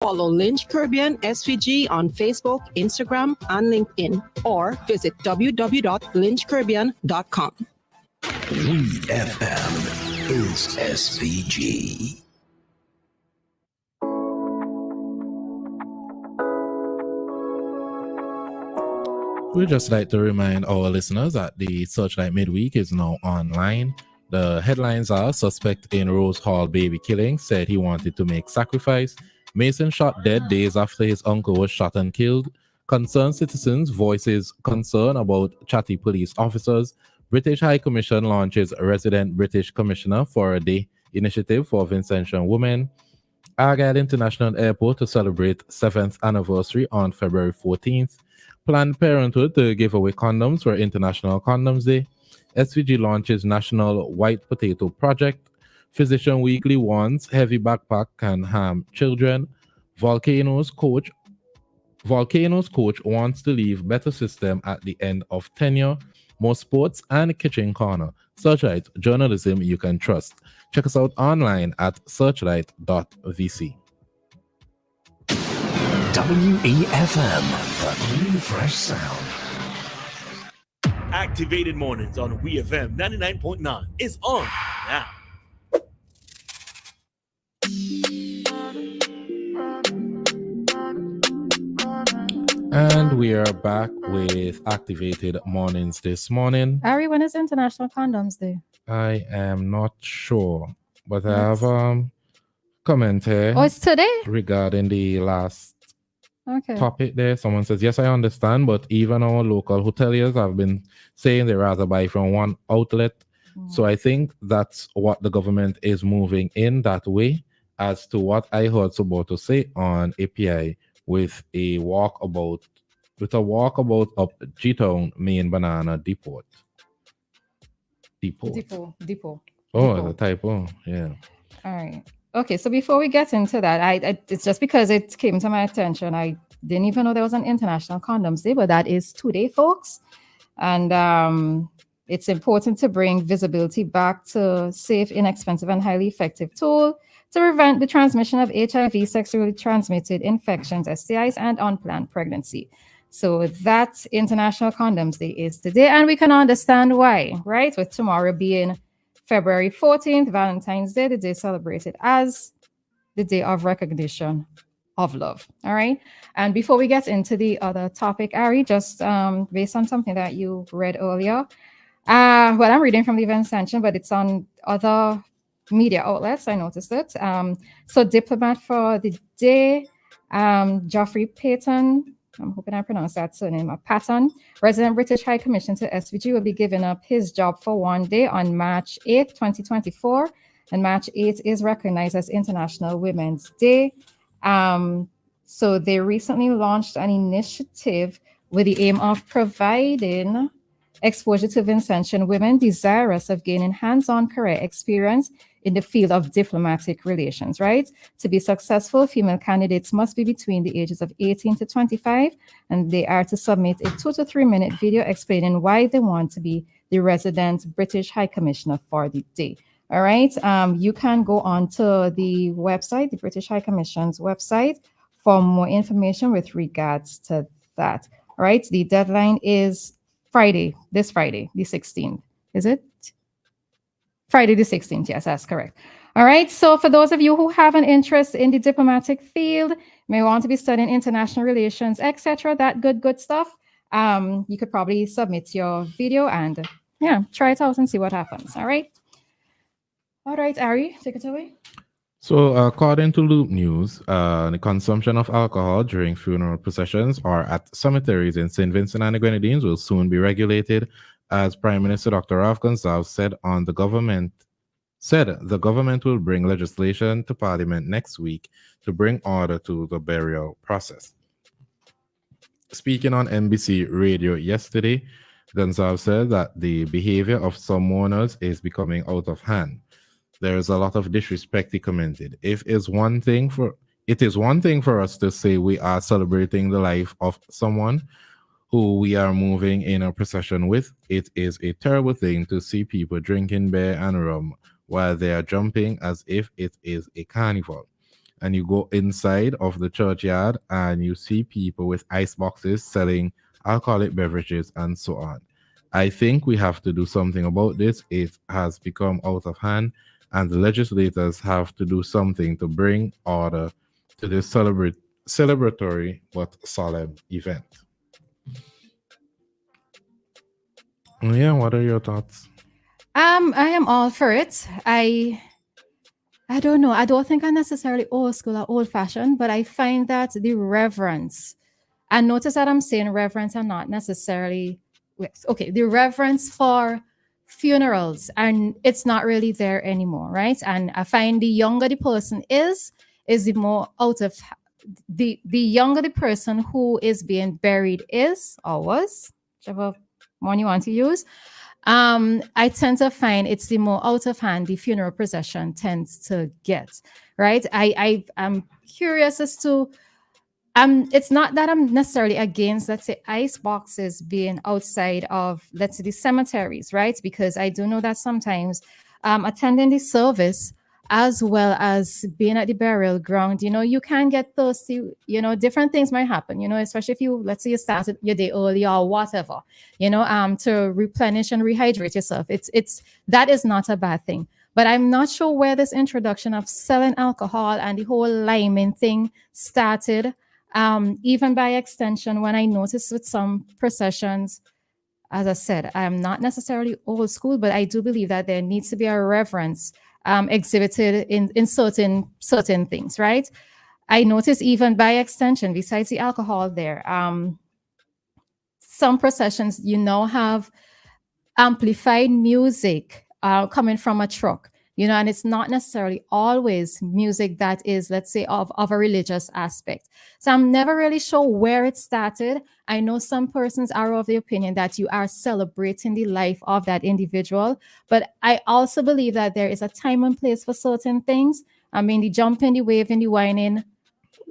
Follow Lynch Caribbean SVG on Facebook, Instagram, and LinkedIn, or visit www.lynchcaribbean.com. WEFM is SVG. We'd just like to remind our listeners that the Searchlight Midweek is now online. The headlines are: suspect in Rose Hall baby killing said he wanted to make sacrifice. Mason shot dead days after his uncle was shot and killed. Concerned citizens voices concern about chatty police officers. British High Commission launches a resident British Commissioner for a Day initiative for Vincentian women. Argyle International Airport to celebrate 7th anniversary on February 14th. Planned Parenthood to give away condoms for International Condoms Day. SVG launches National White Potato Project. Physician Weekly warns heavy backpack can harm children. Volcanoes coach wants to leave better system at the end of tenure. More sports and kitchen corner. Searchlight, journalism you can trust. Check us out online at searchlight.vc. WEFM, the new fresh sound. Activated Mornings on WeFM 99.9 is on now. And we are back with Activated Mornings this morning. Ari, when is International Condoms Day? I am not sure, but I have comment here. Oh, it's today? Regarding the last topic there. Someone says, yes, I understand, but even our local hoteliers have been saying they rather buy from one outlet. So I think that's what the government is moving in that way, as to what I heard Soboto say on API with a walkabout up G-Town main banana depot. Depot. Oh, the typo. Yeah. All right. Okay, so before we get into that, I it's just because it came to my attention. I didn't even know there was an International Condoms Day, but that is today, folks. And it's important to bring visibility back to safe, inexpensive, and highly effective tool to prevent the transmission of HIV, sexually transmitted infections, STIs, and unplanned pregnancy. So that International Condoms Day is today, and we can understand why, right? With tomorrow being February 14th, Valentine's Day, the day celebrated as the day of recognition of love. All right. And before we get into the other topic, Ari, just based on something that you read earlier, well, I'm reading from the Vincentian, but it's on other media outlets. I noticed it. So diplomat for the day, Geoffrey Payton, I'm hoping I pronounced that surname, Patton, resident British High Commission to SVG, will be giving up his job for one day on March 8th, 2024. And March 8th is recognized as International Women's Day. So they recently launched an initiative with the aim of providing exposure to Vincentian women desirous of gaining hands-on career experience in the field of diplomatic relations, right? To be successful, female candidates must be between the ages of 18 to 25, and they are to submit a 2 to 3 minute video explaining why they want to be the resident British High Commissioner for the day. All right, you can go on to the website, the British High Commission's website, for more information with regards to that. All right, the deadline is this Friday, the 16th. Is it? Friday the 16th, yes, that's correct. All right, so for those of you who have an interest in the diplomatic field, may want to be studying international relations, etc., that good stuff, you could probably submit your video and, try it out and see what happens, all right? All right, Ari, take it away. So, according to Loop News, the consumption of alcohol during funeral processions or at cemeteries in St. Vincent and the Grenadines will soon be regulated, as Prime Minister Dr. Ralph Gonsalves said the government will bring legislation to Parliament next week to bring order to the burial process. Speaking on NBC Radio yesterday, Gonsalves said that the behavior of some mourners is becoming out of hand. There is a lot of disrespect, he commented. It is one thing for us to say we are celebrating the life of someone who we are moving in a procession with. It is a terrible thing to see people drinking beer and rum while they are jumping as if it is a carnival. and you go inside of the churchyard and you see people with ice boxes selling alcoholic beverages and so on. I think we have to do something about this. It has become out of hand, and the legislators have to do something to bring order to this celebratory but solemn event. Yeah, what are your thoughts? I am all for it. I don't know. I don't think I'm necessarily old school or old fashioned, but I find that the reverence, and notice that I'm saying reverence and not necessarily, okay, the reverence for funerals, and it's not really there anymore, right? And I find the younger the person is the more out of the younger the person who is being buried is or was, whichever one you want to use. I tend to find it's the more out of hand the funeral procession tends to get, right? I am curious as to it's not that I'm necessarily against, let's say, ice boxes being outside of, let's say, the cemeteries, right? Because I do know that sometimes attending the service as well as being at the burial ground, you can get thirsty, different things might happen, especially if you, let's say you started your day early or whatever, to replenish and rehydrate yourself. That is not a bad thing. But I'm not sure where this introduction of selling alcohol and the whole liming thing started. Even by extension, when I noticed with some processions, as I said, I'm not necessarily old school, but I do believe that there needs to be a reverence exhibited in certain things, right? I noticed even by extension, besides the alcohol there, some processions, have amplified music coming from a truck, and it's not necessarily always music that is, let's say, of a religious aspect. So I'm never really sure where it started. I know some persons are of the opinion that you are celebrating the life of that individual, but I also believe that there is a time and place for certain things. I mean, the jumping, the waving, the whining,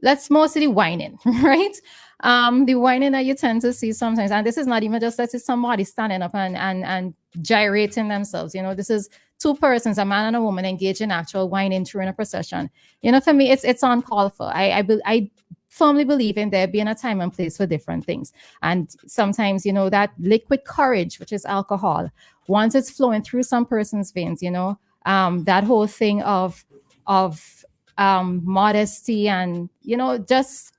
that's mostly whining, right? The whining that you tend to see sometimes, and this is not even just, let's say, somebody standing up and gyrating themselves. This is two persons, a man and a woman, engaged in actual whining during a procession. For me, it's uncalled for. I firmly believe in there being a time and place for different things. And sometimes, that liquid courage, which is alcohol, once it's flowing through some person's veins, that whole thing of modesty and, just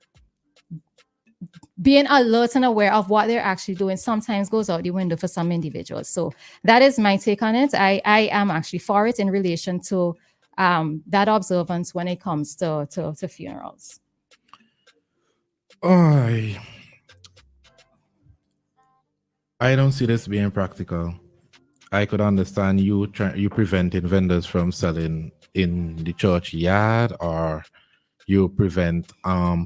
being alert and aware of what they're actually doing sometimes goes out the window for some individuals. So that is my take on it. I am actually for it in relation to that observance when it comes to funerals. I don't see this being practical. I could understand you preventing vendors from selling in the churchyard, or you prevent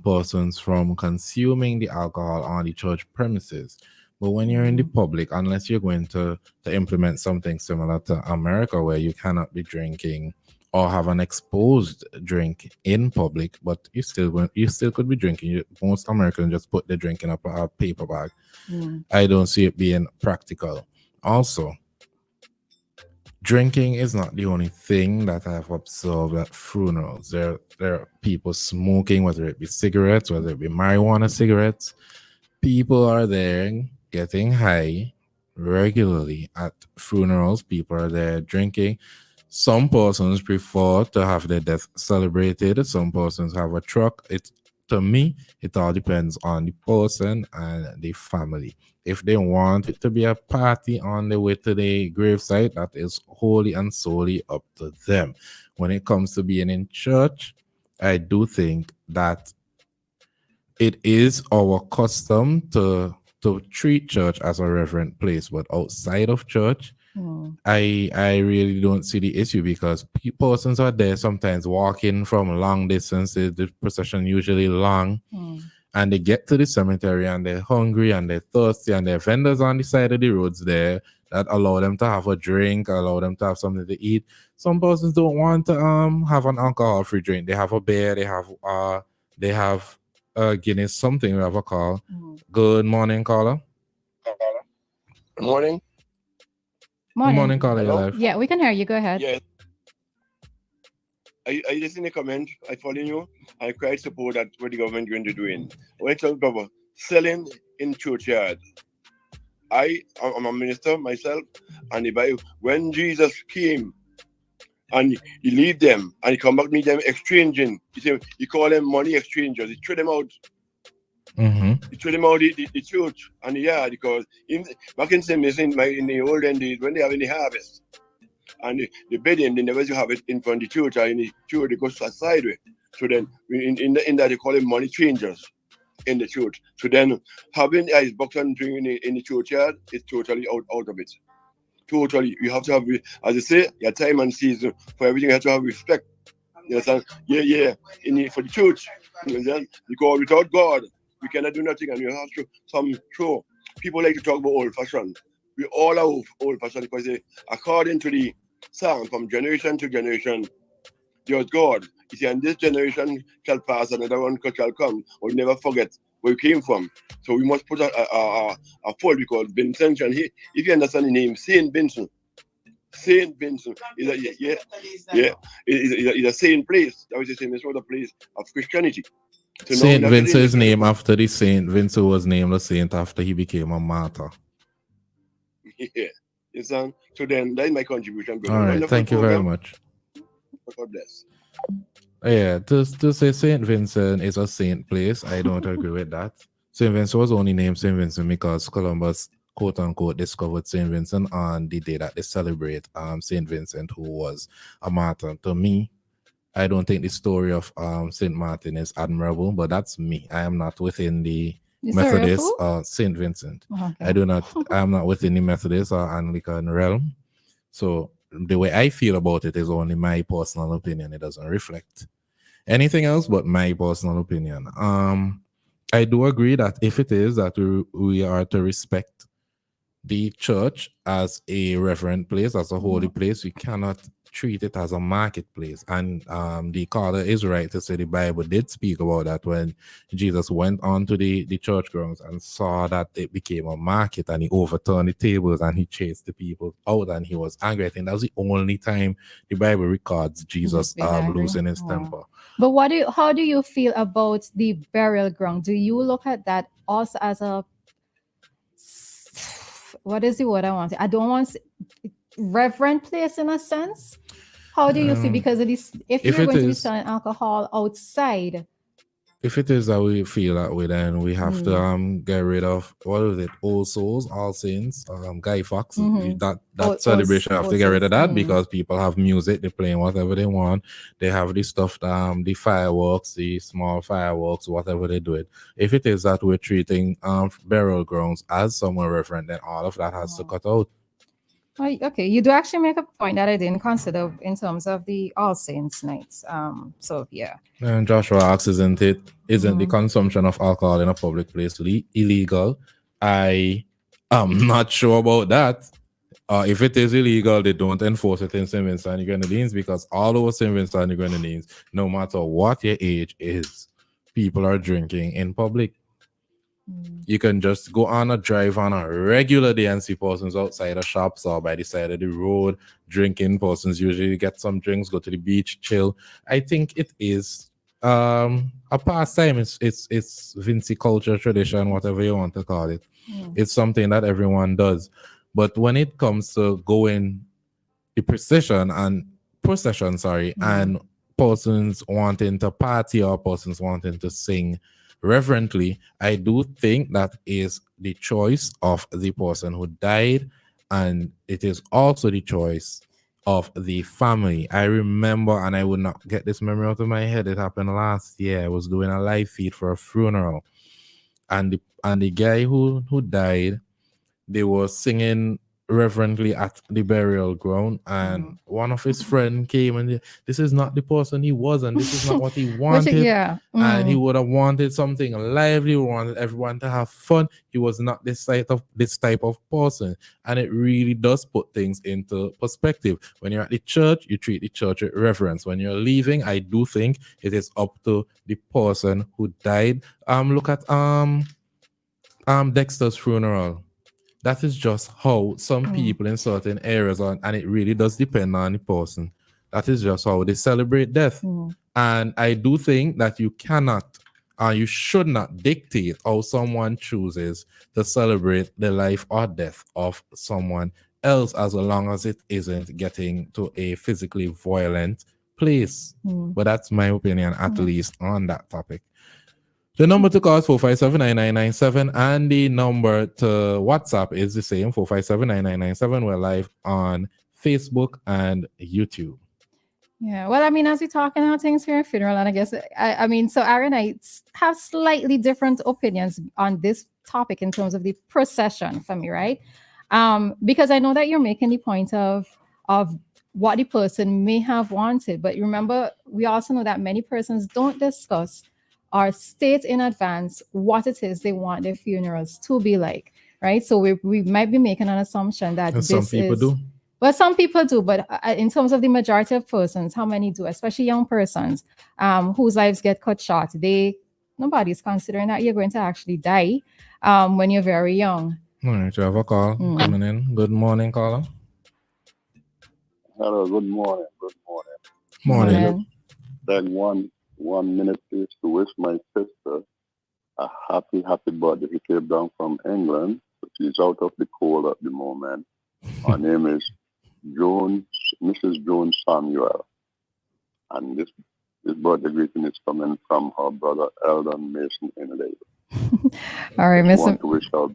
persons from consuming the alcohol on the church premises. But when you're in the public, unless you're going to implement something similar to America, where you cannot be drinking or have an exposed drink in public, but you still could be drinking. Most Americans just put the drink in a paper bag. I don't see it being practical. Also, drinking is not the only thing that I've observed at funerals. There are people smoking, whether it be cigarettes, whether it be marijuana cigarettes. People are there getting high regularly at funerals. People are there drinking. Some persons prefer to have their death celebrated. Some persons have a truck. To me, it all depends on the person and the family. If they want it to be a party on the way to the gravesite, that is wholly and solely up to them. When it comes to being in church, I do think that it is our custom to treat church as a reverent place, but outside of church, I really don't see the issue, because persons are there sometimes walking from long distances. The procession usually long. And they get to the cemetery and they're hungry and they're thirsty, and there are vendors on the side of the roads there that allow them to have a drink, allow them to have something to eat. Some persons don't want to have an alcohol-free drink. They have a beer, they have Guinness, something. We have a call. Good morning, caller. Good morning. Morning. Good morning, caller. Hello? Your life. Yeah, we can hear you. Go ahead. Yeah. I just in the comment, I follow you. I quite support that what the government going to do in. When I talk about selling in churchyard, I'm a minister myself, and the Bible, when Jesus came and he leave them and he come back meet them exchanging, he call them money exchangers. He threw them out. He threw them out the church and the yard because back in in the olden days when they have any harvest. And the bedding, they never used to have it in front of the church or in the church, they go sideways. So then, in that, they call them money changers in the church. So then, having ice box and drink in the churchyard is totally out of it. Totally. You have to have, as I say, your time and season for everything, you have to have respect. You understand? Yeah. For the church. You understand? Because without God, we cannot do nothing, and you have to some show. People like to talk about old fashioned. We all are old fashioned because according to the song from generation to generation, there's God. You see, and this generation shall pass, another one shall come. We'll never forget where we came from. So we must put a fold because Vincent, and if you understand the name, Saint Vincent is a saint place. That was the same as other place of Christianity. So Saint Vincent is named after the saint. Vincent was named a saint after he became a martyr. Yeah. So then that is my contribution. All right, thank you very much. God bless. Yeah, to say Saint Vincent is a saint place, I don't agree with that. Saint Vincent was only named Saint Vincent because Columbus, quote unquote, discovered Saint Vincent on the day that they celebrate Saint Vincent, who was a martyr. To me, I don't think the story of Saint Martin is admirable, but that's me. I am not within the Methodist or Saint Vincent. Okay. I am not within the Methodist or Anglican realm. So the way I feel about it is only my personal opinion. It doesn't reflect anything else but my personal opinion. I do agree that if it is that we are to respect the church as a reverent place, as a holy place, we cannot treat it as a marketplace. And the caller is right to say the Bible did speak about that when Jesus went on to the church grounds and saw that it became a market, and he overturned the tables and he chased the people out and he was angry. I think that was the only time the Bible records Jesus losing his temper. But how do you feel about the burial ground? Do you look at that also as a, what is the word I want? I don't want reverent place in a sense. How do you feel? Because if you're going to be selling alcohol outside, if it is that we feel that way, then we have to get rid of All Souls, All Saints, Guy Fawkes. That celebration have to get rid of that because people have music, they're playing whatever they want. They have the stuff, the fireworks, the small fireworks, whatever they do it. If it is that we're treating burial grounds as somewhere reverent, then all of that has to cut out. Okay, you do actually make a point that I didn't consider in terms of the All Saints nights. So yeah. And Joshua asks, isn't the consumption of alcohol in a public place illegal? I am not sure about that. If it is illegal, they don't enforce it in St. Vincent and the Grenadines, because all over St. Vincent and the Grenadines, no matter what your age is, people are drinking in public. You can just go on a drive on a regular day and see persons outside of shops or by the side of the road drinking. Persons usually get some drinks, go to the beach, chill. I think it is a pastime. It's Vinci culture, tradition, whatever you want to call it. It's something that everyone does. But when it comes to going the procession and persons wanting to party or persons wanting to sing reverently, I do think that is the choice of the person who died, and it is also the choice of the family. I remember, and I would not get this memory out of my head, it happened last year. I was doing a live feed for a funeral, and the guy who died, they were singing reverently at the burial ground, and one of his friends came and this is not the person he was, and this is not what he wanted. And he would have wanted something lively, wanted everyone to have fun. He was not this type of person, and it really does put things into perspective. When you're at the church, you treat the church with reverence. When you're leaving, I do think it is up to the person who died. Look at Dexter's funeral. That is just how some people in certain areas are, and it really does depend on the person. That is just how they celebrate death. And I do think that you cannot, you should not dictate how someone chooses to celebrate the life or death of someone else, as long as it isn't getting to a physically violent place. But that's my opinion, at least on that topic. The number to call is 457-9997, and the number to WhatsApp is the same, 457-9997. We're live on Facebook and YouTube. Yeah, well, I mean, as we're talking about things here at funeral, and I guess, I mean, so Aaron and I have slightly different opinions on this topic in terms of the procession for me, right? Because I know that you're making the point of what the person may have wanted, but remember, we also know that many persons don't discuss or state in advance what it is they want their funerals to be like, right? So we might be making an assumption that some people do. Well, some people do, but in terms of the majority of persons, how many do, especially young persons whose lives get cut short? Nobody's considering that you're going to actually die when you're very young. All right, you have a call coming in. Good morning, caller. Hello, good morning. Good morning. Morning. Then 1 minute please to wish my sister a happy birthday. She came down from England. So she's out of the cold at the moment. Her name is Mrs. Jones Samuel. And this birthday greeting is coming from her brother Eldon Mason in Labour. All right, I want to wish her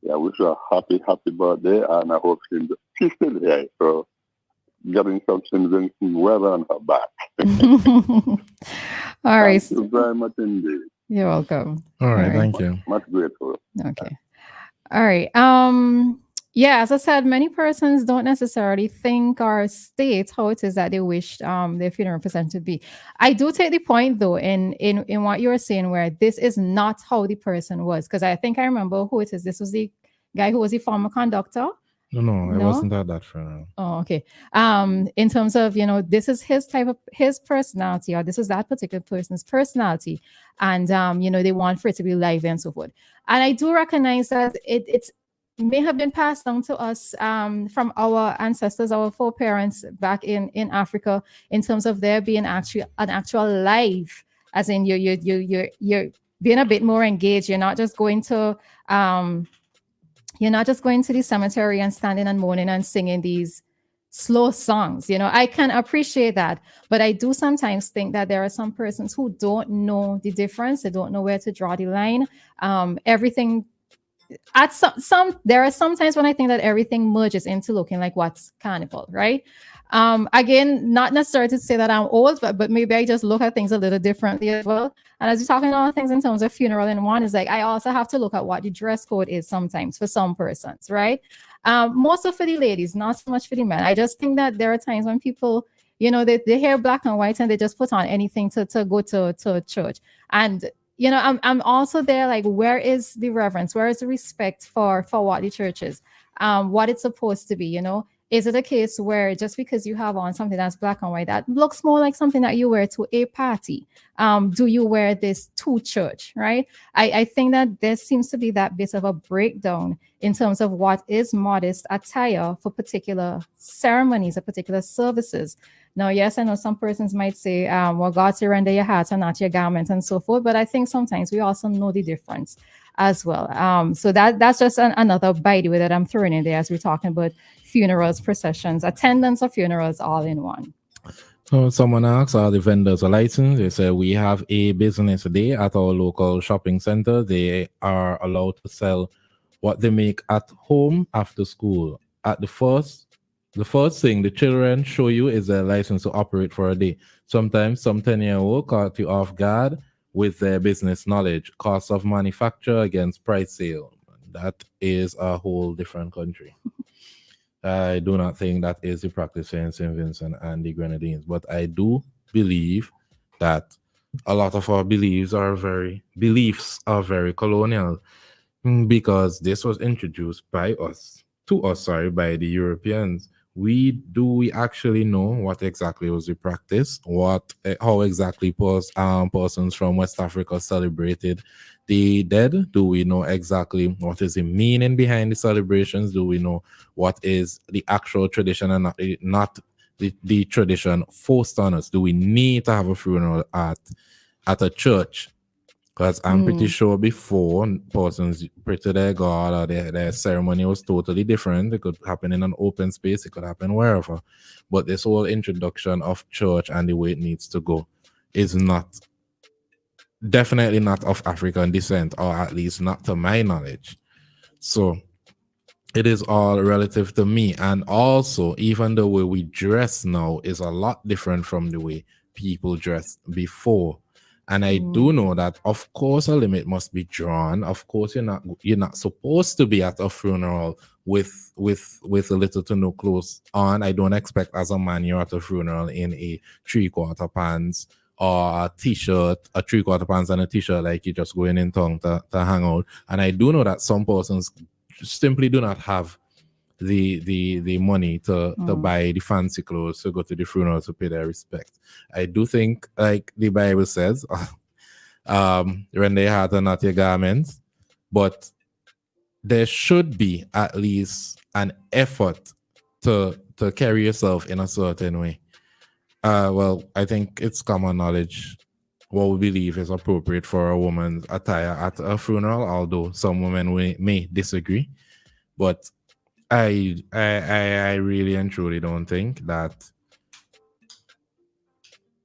wish her a happy birthday, and I hope she's still here. So getting some Vincent weather on her back. All right. Thank you very much indeed. You're welcome. All right, thank you. Much grateful. Okay. All right. Yeah, as I said, many persons don't necessarily think or state how it is that they wish their funeral procession to be. I do take the point though in what you were saying, where this is not how the person was, because I think I remember who it is. This was the guy who was the former conductor. No, I wasn't at that funeral. Oh, okay. In terms of, this is his personality, or this is that particular person's personality, and they want for it to be lively and so forth. And I do recognize that it may have been passed down to us from our ancestors, our foreparents back in Africa, in terms of there being an actual life, as in you're being a bit more engaged. You're not just going to the cemetery and standing and moaning and singing these slow songs. I can appreciate that, but I do sometimes think that there are some persons who don't know the difference. They don't know where to draw the line. Everything at there are some times when I think that everything merges into looking like what's carnival, right? Again, not necessarily to say that I'm old, but maybe I just look at things a little differently as well. And as you're talking about things in terms of funeral, and one is like, I also have to look at what the dress code is sometimes for some persons, right? Most of for the ladies, not so much for the men. I just think that there are times when people, they hear black and white and they just put on anything to go to church. And I'm also there, like, where is the reverence? Where is the respect for what the church is, what it's supposed to be? Is it a case where just because you have on something that's black and white, that looks more like something that you wear to a party? Do you wear this to church, right? I think that there seems to be that bit of a breakdown in terms of what is modest attire for particular ceremonies or particular services. Now, yes, I know some persons might say, well, God surrender your heart and not your garment and so forth. But I think sometimes we also know the difference as well. So that's just another by the way that I'm throwing in there as we're talking about funerals, processions, attendance of funerals, all in one. So someone asks, are the vendors a license? They say we have a business day at our local shopping center. They are allowed to sell what they make at home after school. At the first thing the children show you is a license to operate for a day. Sometimes some 10-year-old caught you off guard with their business knowledge. Cost of manufacture against price sale. That is a whole different country. I do not think that is the practice in St. Vincent and the Grenadines, but I do believe that a lot of our beliefs are very colonial, because this was introduced by the Europeans. We actually know what exactly was the practice, how exactly persons from West Africa celebrated the dead? Do we know exactly what is the meaning behind the celebrations? Do we know what is the actual tradition and not the tradition forced on us? Do we need to have a funeral at a church? Because I'm pretty sure before persons pray to their God or their ceremony was totally different. It could happen in an open space, it could happen wherever. But this whole introduction of church and the way it needs to go is definitely not of African descent, or at least not to my knowledge. So it is all relative to me. And also, even the way we dress now is a lot different from the way people dressed before. And I do know that, of course, a limit must be drawn. Of course, you're not supposed to be at a funeral with a little to no clothes on. I don't expect as a man you're at a funeral in a 3/4 pants or a t-shirt, a 3/4 pants and a t-shirt, like you just going in town to hang out. And I do know that some persons simply do not have the money to buy the fancy clothes to go to the funeral to pay their respect. I do think, like the Bible says, when they had not your garments, but there should be at least an effort to carry yourself in a certain way. Well, I think it's common knowledge what we believe is appropriate for a woman's attire at a funeral, although some women may disagree. But I really and truly don't think that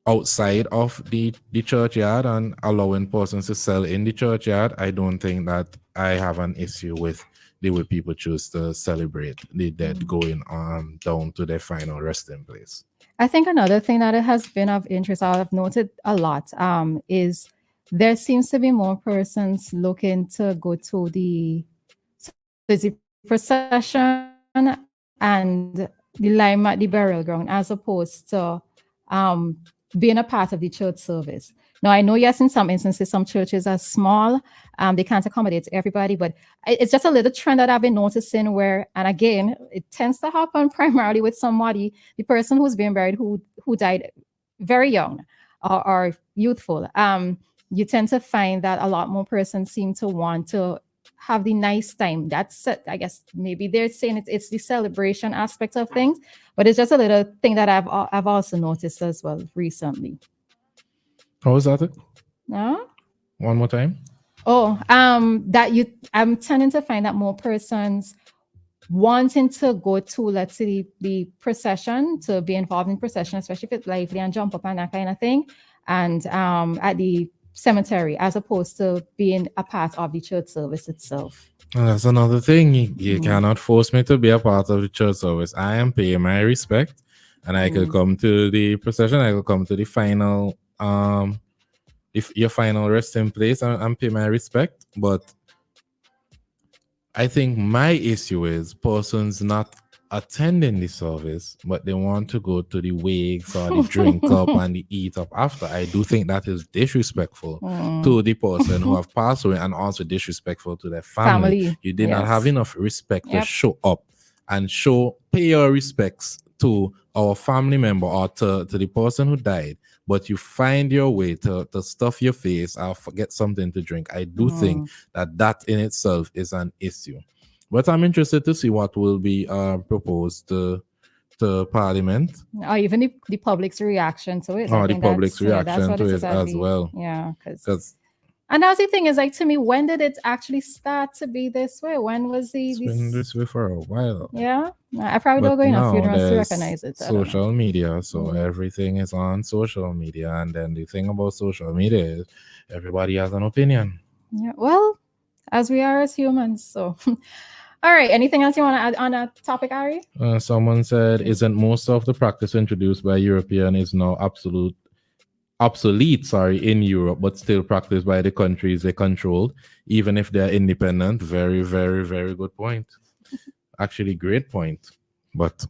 outside of the churchyard and allowing persons to sell in the churchyard, I don't think that I have an issue with the way people choose to celebrate the dead going down to their final resting place. I think another thing that it has been of interest, I've noted a lot, is there seems to be more persons looking to go to the procession and the lime at the burial ground, as opposed to being a part of the church service. Now, I know, yes, in some instances, some churches are small, they can't accommodate everybody, but it's just a little trend that I've been noticing where, and again, it tends to happen primarily with somebody, the person who's being buried who died very young or youthful. You tend to find that a lot more persons seem to want to have the nice time. That's, I guess, maybe they're saying it's the celebration aspect of things, but it's just a little thing that I've also noticed as well recently. How was that? No? One more time. Oh, I'm tending to find that more persons wanting to go to, let's say, the procession, to be involved in procession, especially if it's lively and jump up and that kind of thing, and at the cemetery, as opposed to being a part of the church service itself. Well, that's another thing. You cannot force me to be a part of the church service. I am paying my respect, and I could come to the procession. I could come to the final, if your final resting place, and pay my respect. But I think my issue is persons not attending the service, but they want to go to the wakes or the drink up and the eat up after. I do think that is disrespectful to the person who have passed away, and also disrespectful to their family. You did not have enough respect to show up and pay your respects to our family member or to the person who died, but you find your way to stuff your face or forget something to drink. I do think that in itself is an issue. But I'm interested to see what will be proposed to Parliament. Or even the public's reaction to it. Or the public's reaction to it as well. Yeah, because... And that's the thing is, like, to me, when did it actually start to be this way? When was It's been this way for a while. Yeah, I probably don't go enough funerals to recognize it. Social media, so everything is on social media, and then the thing about social media is everybody has an opinion. Yeah, well, as we are as humans, so. All right, anything else you want to add on that topic, Ari? Someone said, isn't most of the practice introduced by European is now obsolete in Europe, but still practiced by the countries they controlled, even if they're independent? Very, very, very good point. Actually, great point. But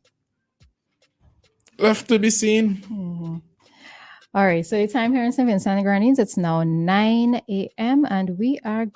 left to be seen. All right, so the time here in St. Vincent and Grenadines, it's now 9 a.m. and we are going